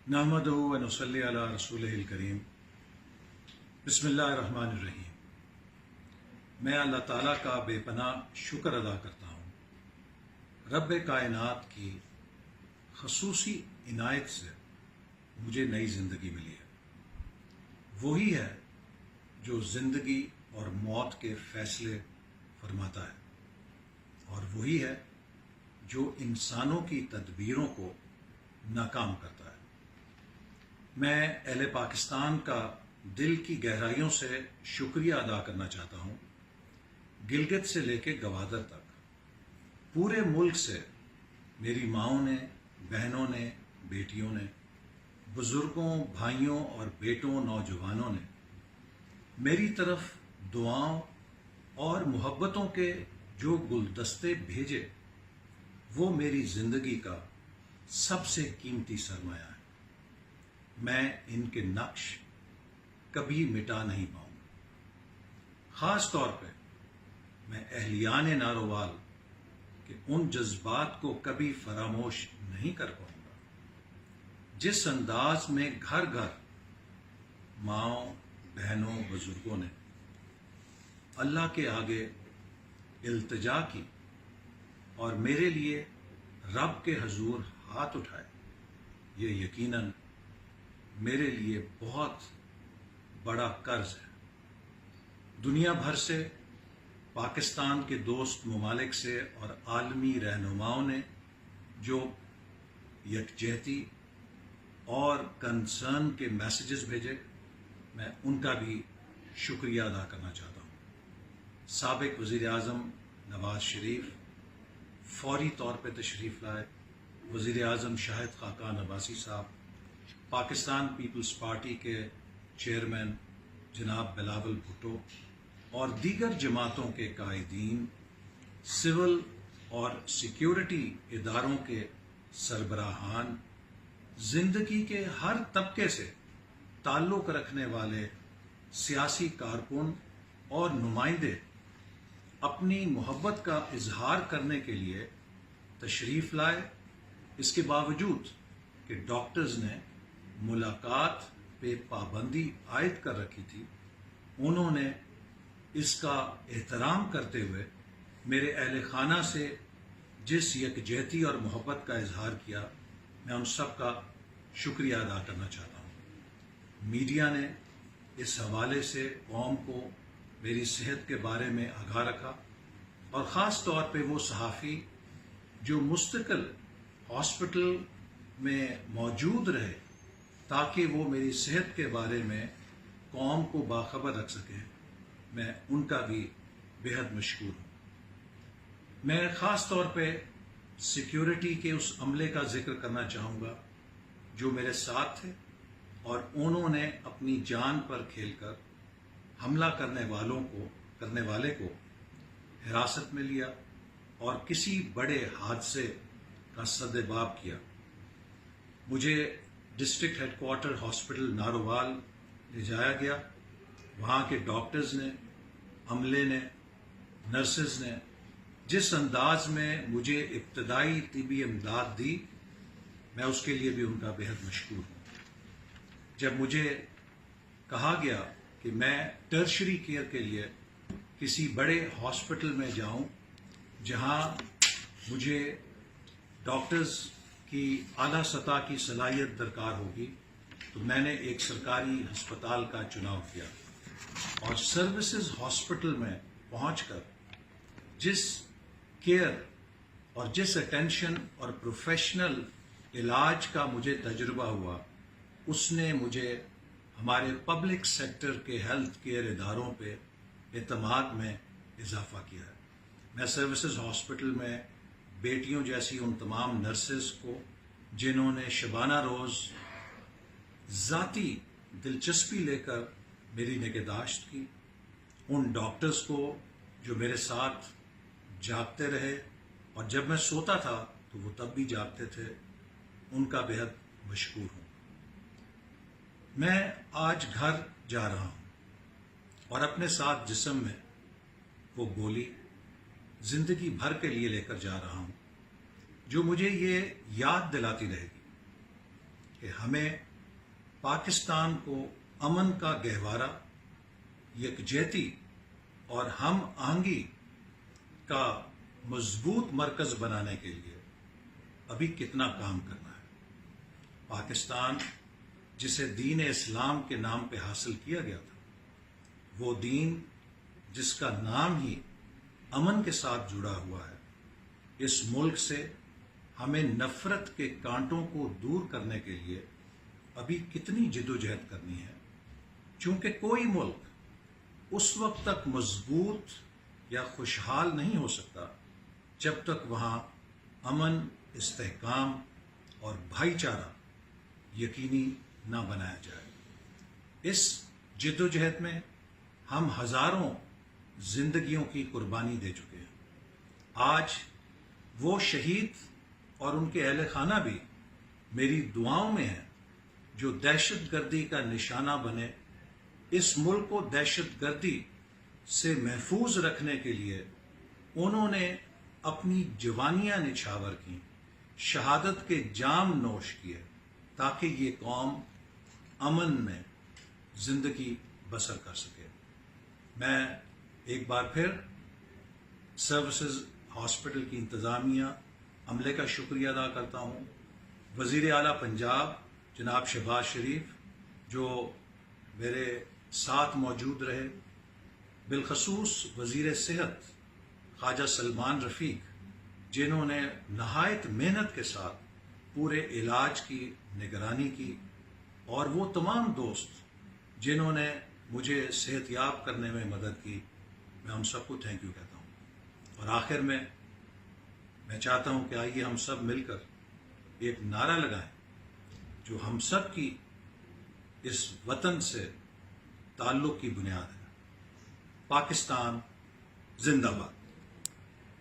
نحمدہ و نصلی علی رسولہ کریم۔ بسم اللہ الرحمن الرحیم۔ میں اللہ تعالیٰ کا بے پناہ شکر ادا کرتا ہوں۔ رب کائنات کی خصوصی عنایت سے مجھے نئی زندگی ملی ہے۔ وہی ہے جو زندگی اور موت کے فیصلے فرماتا ہے، اور وہی ہے جو انسانوں کی تدبیروں کو ناکام کرتا ہے۔ میں اہل پاکستان کا دل کی گہرائیوں سے شکریہ ادا کرنا چاہتا ہوں۔ گلگت سے لے کے گوادر تک پورے ملک سے میری ماؤں نے، بہنوں نے، بیٹیوں نے، بزرگوں، بھائیوں اور بیٹوں، نوجوانوں نے میری طرف دعاؤں اور محبتوں کے جو گلدستے بھیجے، وہ میری زندگی کا سب سے قیمتی سرمایہ ہے۔ میں ان کے نقش کبھی مٹا نہیں پاؤں گا۔ خاص طور پہ میں اہلیان ناروال کے ان جذبات کو کبھی فراموش نہیں کر پاؤں گا جس انداز میں گھر گھر ماؤں، بہنوں، بزرگوں نے اللہ کے آگے التجا کی اور میرے لیے رب کے حضور ہاتھ اٹھائے۔ یہ یقیناً میرے لیے بہت بڑا قرض ہے۔ دنیا بھر سے، پاکستان کے دوست ممالک سے اور عالمی رہنماؤں نے جو یکجہتی اور کنسرن کے میسیجز بھیجے، میں ان کا بھی شکریہ ادا کرنا چاہتا ہوں۔ سابق وزیر اعظم نواز شریف فوری طور پہ تشریف لائے۔ وزیر اعظم شاہد خاقان عباسی صاحب، پاکستان پیپلز پارٹی کے چیئرمین جناب بلاول بھٹو اور دیگر جماعتوں کے قائدین، سول اور سیکیورٹی اداروں کے سربراہان، زندگی کے ہر طبقے سے تعلق رکھنے والے سیاسی کارکن اور نمائندے اپنی محبت کا اظہار کرنے کے لیے تشریف لائے۔ اس کے باوجود کہ ڈاکٹرز نے ملاقات پہ پابندی عائد کر رکھی تھی، انہوں نے اس کا احترام کرتے ہوئے میرے اہل خانہ سے جس یکجہتی اور محبت کا اظہار کیا، میں ان سب کا شکریہ ادا کرنا چاہتا ہوں۔ میڈیا نے اس حوالے سے قوم کو میری صحت کے بارے میں آگاہ رکھا، اور خاص طور پہ وہ صحافی جو مستقل ہاسپٹل میں موجود رہے تاکہ وہ میری صحت کے بارے میں قوم کو باخبر رکھ سکیں، میں ان کا بھی بےحد مشکور ہوں۔ میں خاص طور پہ سیکیورٹی کے اس عملے کا ذکر کرنا چاہوں گا جو میرے ساتھ تھے، اور انہوں نے اپنی جان پر کھیل کر حملہ کرنے والے کو حراست میں لیا اور کسی بڑے حادثے کا سدباب کیا۔ مجھے district head quarter hospital Narowal لے جایا گیا۔ وہاں کے ڈاکٹرز نے، عملے نے، نرسز نے جس انداز میں مجھے ابتدائی طبی امداد دی، میں اس کے لیے بھی ان کا بےحد مشکور ہوں۔ جب مجھے کہا گیا کہ میں ٹرشری کیئر کے لیے کسی بڑے ہاسپٹل میں جاؤں جہاں مجھے ڈاکٹرز کی اعلیٰ سطح کی صلاحیت درکار ہوگی، تو میں نے ایک سرکاری ہسپتال کا چناؤ کیا، اور سروسز ہاسپٹل میں پہنچ کر جس کیئر اور جس اٹینشن اور پروفیشنل علاج کا مجھے تجربہ ہوا، اس نے مجھے ہمارے پبلک سیکٹر کے ہیلتھ کیئر اداروں پہ اعتماد میں اضافہ کیا ہے۔ میں سروسز ہاسپٹل میں بیٹیوں جیسی ان تمام نرسز کو جنہوں نے شبانہ روز ذاتی دلچسپی لے کر میری نگہداشت کی، ان ڈاکٹرز کو جو میرے ساتھ جاگتے رہے اور جب میں سوتا تھا تو وہ تب بھی جاگتے تھے، ان کا بےحد مشکور ہوں۔ میں آج گھر جا رہا ہوں اور اپنے ساتھ جسم میں وہ گولی زندگی بھر کے لیے لے کر جا رہا ہوں جو مجھے یہ یاد دلاتی رہے گی کہ ہمیں پاکستان کو امن کا گہوارہ، یکجہتی اور ہم آہنگی کا مضبوط مرکز بنانے کے لیے ابھی کتنا کام کرنا ہے۔ پاکستان جسے دین اسلام کے نام پہ حاصل کیا گیا تھا، وہ دین جس کا نام ہی امن کے ساتھ جڑا ہوا ہے، اس ملک سے ہمیں نفرت کے کانٹوں کو دور کرنے کے لیے ابھی کتنی جدوجہد کرنی ہے، چونکہ کوئی ملک اس وقت تک مضبوط یا خوشحال نہیں ہو سکتا جب تک وہاں امن، استحکام اور بھائی چارہ یقینی نہ بنایا جائے۔ اس جدوجہد میں ہم ہزاروں زندگیوں کی قربانی دے چکے ہیں۔ آج وہ شہید اور ان کے اہل خانہ بھی میری دعاؤں میں ہیں جو دہشت گردی کا نشانہ بنے۔ اس ملک کو دہشت گردی سے محفوظ رکھنے کے لیے انہوں نے اپنی جوانیاں نچھاور کیں، شہادت کے جام نوش کیے تاکہ یہ قوم امن میں زندگی بسر کر سکے۔ میں ایک بار پھر سروسز ہاسپٹل کی انتظامیہ، عملے کا شکریہ ادا کرتا ہوں۔ وزیر اعلیٰ پنجاب جناب شہباز شریف جو میرے ساتھ موجود رہے، بالخصوص وزیر صحت خواجہ سلمان رفیق جنہوں نے نہایت محنت کے ساتھ پورے علاج کی نگرانی کی، اور وہ تمام دوست جنہوں نے مجھے صحت یاب کرنے میں مدد کی، میں ہم سب کو تھینک یو کہتا ہوں۔ اور آخر میں چاہتا ہوں کہ آئیے ہم سب مل کر ایک نعرہ لگائیں جو ہم سب کی اس وطن سے تعلق کی بنیاد ہے: پاکستان زندہ باد۔